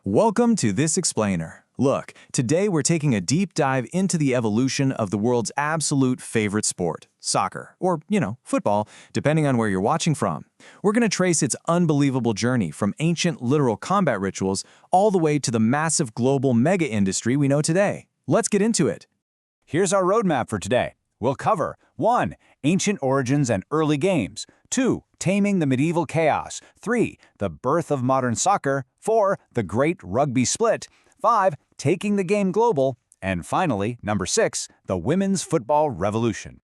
Welcome to This Explainer. Look, today we're taking a deep dive into the evolution of the world's absolute favorite sport, soccer, or, football, depending on where you're watching from. We're going to trace its unbelievable journey from ancient literal combat rituals all the way to the massive global mega industry we know today. Let's get into it. Here's our roadmap for today. We'll cover 1. Ancient origins and early games. 2. Taming the medieval chaos. 3. The birth of modern soccer. 4. The great rugby split. 5. Taking the game global. And finally, number 6. The women's football revolution.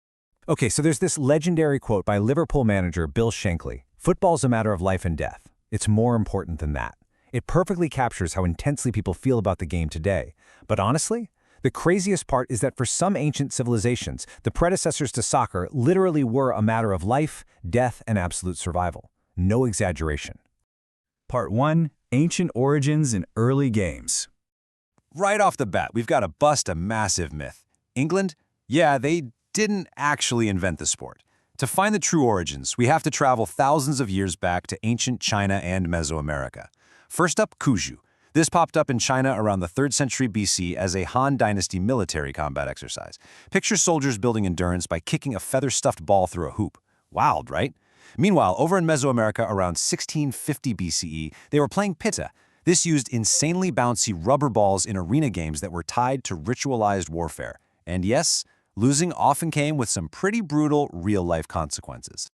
Okay, so there's this legendary quote by Liverpool manager Bill Shankly. Football's a matter of life and death. It's more important than that. It perfectly captures how intensely people feel about the game today. But honestly, the craziest part is that for some ancient civilizations, the predecessors to soccer literally were a matter of life, death, and absolute survival. No exaggeration. Part 1. Ancient origins and early games. Right off the bat, we've got to bust a massive myth. England? Yeah, they didn't actually invent the sport. To find the true origins, we have to travel thousands of years back to ancient China and Mesoamerica. First up, Cuju. This popped up in China around the 3rd century BC as a Han Dynasty military combat exercise. Picture soldiers building endurance by kicking a feather-stuffed ball through a hoop. Wild, right? Meanwhile, over in Mesoamerica around 1650 BCE, they were playing pitta. This used insanely bouncy rubber balls in arena games that were tied to ritualized warfare. And yes, losing often came with some pretty brutal real-life consequences.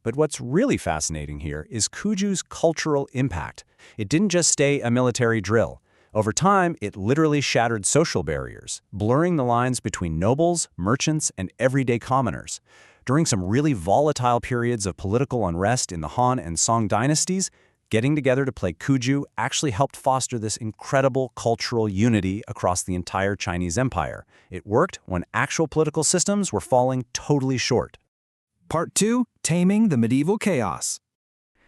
But what's really fascinating here is Cuju's cultural impact. It didn't just stay a military drill. Over time, it literally shattered social barriers, blurring the lines between nobles, merchants, and everyday commoners. During some really volatile periods of political unrest in the Han and Song dynasties, getting together to play Cuju actually helped foster this incredible cultural unity across the entire Chinese empire. It worked when actual political systems were falling totally short. Part 2. Taming the medieval chaos.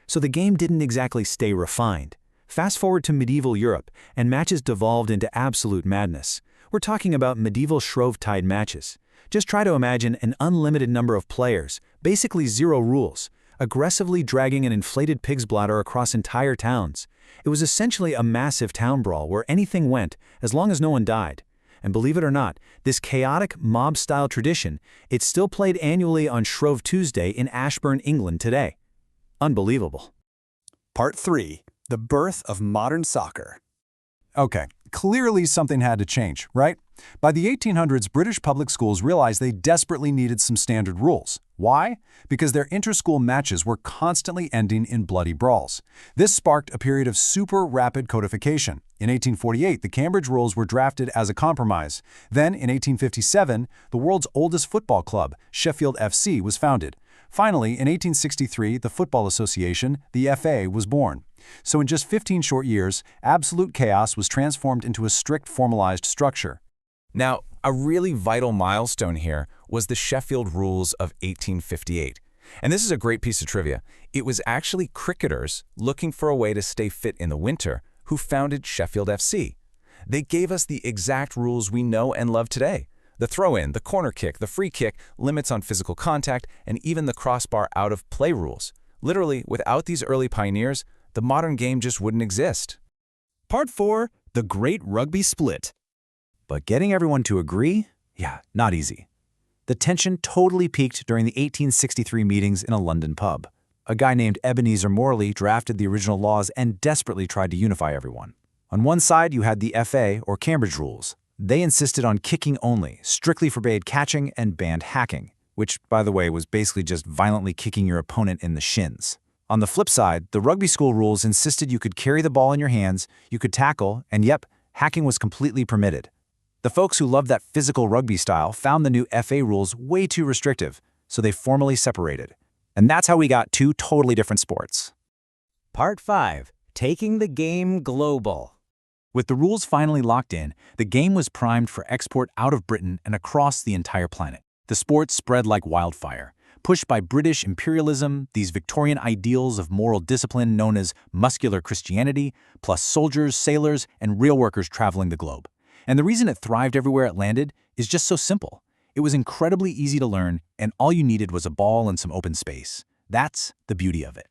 So the game didn't exactly stay refined. Fast forward to medieval Europe, and matches devolved into absolute madness. We're talking about medieval Shrovetide matches. Just try to imagine an unlimited number of players, basically zero rules, aggressively dragging an inflated pig's bladder across entire towns. It was essentially a massive town brawl where anything went, as long as no one died. And believe it or not, this chaotic mob-style tradition, it's still played annually on Shrove Tuesday in Ashburn, England today. Unbelievable. Part 3. The birth of modern soccer. Okay, clearly something had to change, right? By the 1800s, British public schools realized they desperately needed some standard rules. Why? Because their inter-school matches were constantly ending in bloody brawls. This sparked a period of super rapid codification. In 1848, the Cambridge Rules were drafted as a compromise. Then, in 1857, the world's oldest football club, Sheffield FC, was founded. Finally, in 1863, the Football Association, the FA, was born. So in just 15 short years, absolute chaos was transformed into a strict formalized structure. Now, a really vital milestone here was the Sheffield Rules of 1858. And this is a great piece of trivia. It was actually cricketers looking for a way to stay fit in the winter who founded Sheffield FC. They gave us the exact rules we know and love today. The throw-in, the corner kick, the free kick, limits on physical contact, and even the crossbar out-of-play rules. Literally, without these early pioneers, the modern game just wouldn't exist. Part 4. The great rugby split. But getting everyone to agree? Yeah, not easy. The tension totally peaked during the 1863 meetings in a London pub. A guy named Ebenezer Morley drafted the original laws and desperately tried to unify everyone. On one side, you had the FA, or Cambridge Rules. They insisted on kicking only, strictly forbade catching, and banned hacking, which, by the way, was basically just violently kicking your opponent in the shins. On the flip side, the rugby school rules insisted you could carry the ball in your hands, you could tackle, and yep, hacking was completely permitted. The folks who loved that physical rugby style found the new FA rules way too restrictive, so they formally separated. And that's how we got two totally different sports. Part 5. Taking the game global. With the rules finally locked in, the game was primed for export out of Britain and across the entire planet. The sport spread like wildfire. Pushed by British imperialism, these Victorian ideals of moral discipline known as muscular Christianity, plus soldiers, sailors, and real workers traveling the globe. And the reason it thrived everywhere it landed is just so simple. It was incredibly easy to learn, and all you needed was a ball and some open space. That's the beauty of it.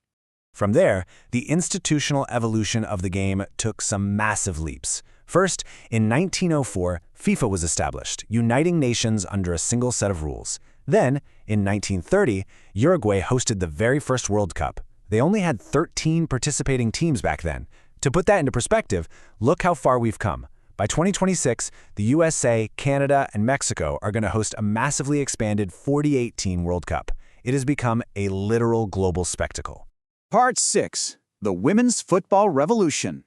From there, the institutional evolution of the game took some massive leaps. First, in 1904, FIFA was established, uniting nations under a single set of rules. Then, in 1930, Uruguay hosted the very first World Cup. They only had 13 participating teams back then. To put that into perspective, look how far we've come. By 2026, the USA, Canada, and Mexico are going to host a massively expanded 48-team World Cup. It has become a literal global spectacle. Part 6. The Women's Football Revolution.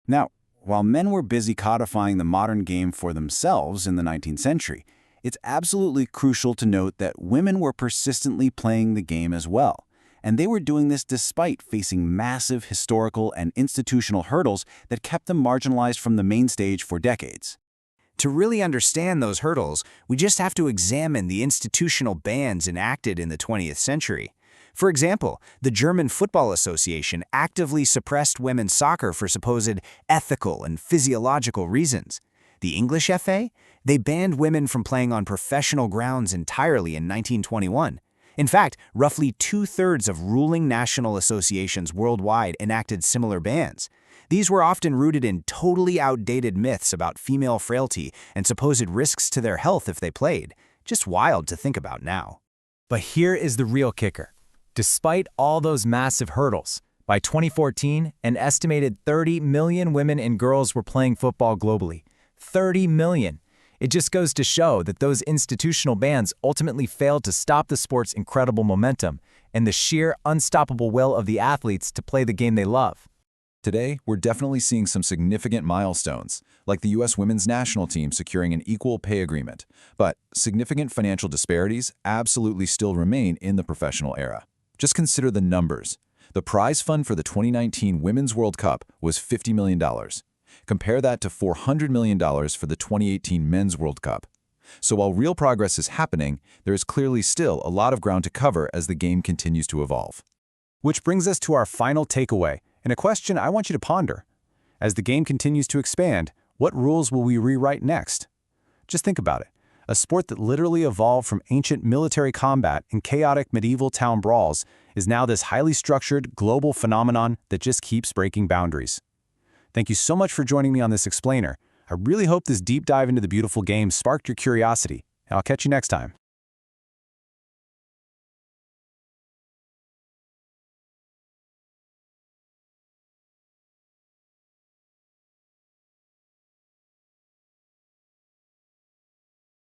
Now, while men were busy codifying the modern game for themselves in the 19th century, it's absolutely crucial to note that women were persistently playing the game as well. And they were doing this despite facing massive historical and institutional hurdles that kept them marginalized from the main stage for decades. To really understand those hurdles, we just have to examine the institutional bans enacted in the 20th century. For example, the German Football Association actively suppressed women's soccer for supposed ethical and physiological reasons. The English FA? They banned women from playing on professional grounds entirely in 1921. In fact, roughly 2/3 of ruling national associations worldwide enacted similar bans. These were often rooted in totally outdated myths about female frailty and supposed risks to their health if they played. Just wild to think about now. But here is the real kicker. Despite all those massive hurdles, by 2014, an estimated 30 million women and girls were playing football globally. 30 million! It just goes to show that those institutional bans ultimately failed to stop the sport's incredible momentum and the sheer unstoppable will of the athletes to play the game they love. Today, we're definitely seeing some significant milestones, like the U.S. women's national team securing an equal pay agreement. But significant financial disparities absolutely still remain in the professional era. Just consider the numbers. The prize fund for the 2019 Women's World Cup was $50 million. Compare that to $400 million for the 2018 Men's World Cup. So while real progress is happening, there is clearly still a lot of ground to cover as the game continues to evolve. Which brings us to our final takeaway, and a question I want you to ponder. As the game continues to expand, what rules will we rewrite next? Just think about it. A sport that literally evolved from ancient military combat and chaotic medieval town brawls is now this highly structured global phenomenon that just keeps breaking boundaries. Thank you so much for joining me on this explainer. I really hope this deep dive into the beautiful game sparked your curiosity, and I'll catch you next time.